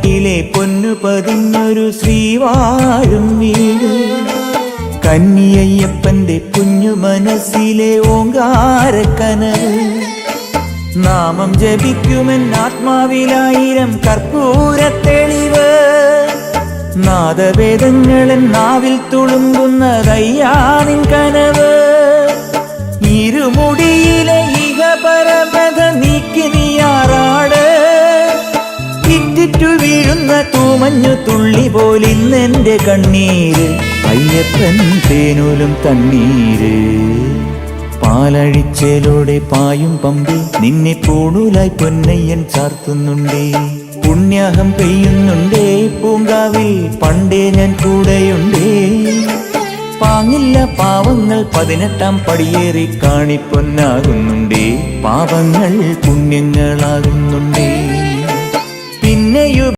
വീട്ടിലെ പൊന്നു പതിഞ്ഞൊരു ശ്രീവാഴും വീട്. കന്നിയയ്യപ്പന്റെ കുഞ്ഞു മനസ്സിലെ ഓങ്കാരക്കനവ്. നാമം ജപിക്കുമെൻ ആത്മാവിലായിരം കർപ്പൂരത്തെളിവ്. നാദവേദങ്ങളൻ നാവിൽ തുളുമ്പുന്നതയ്യാനിൻ കനവ്. ഇരുമുടിയിലെ ഇഹപരമത നീക്കി നീയാറാട്. ഇറ്റിറ്റു വീഴുന്ന തൂമഞ്ഞു തുള്ളി പോലിന്നെന്റെ കണ്ണീര്. അയ്യപ്പൻ തേനൂലും തണ്ണീര്. പാലഴിച്ചേലോടെ പായും പമ്പി നിന്നെ പൂണൂലായി പൊന്നയ്യൻ ചാർത്തുന്നുണ്ടേ. പുണ്യാഹം പെയ്യുന്നുണ്ടേ പൂങ്കാവിൽ പണ്ടേ ഞാൻ കൂടെയുണ്ടേ. പാങ്ങില്ല പാവങ്ങൾ 18-ാം പടിയേറി കാണിപ്പൊന്നാകുന്നുണ്ടേ. പാപങ്ങൾ പുണ്യങ്ങളാകുന്നുണ്ടേ.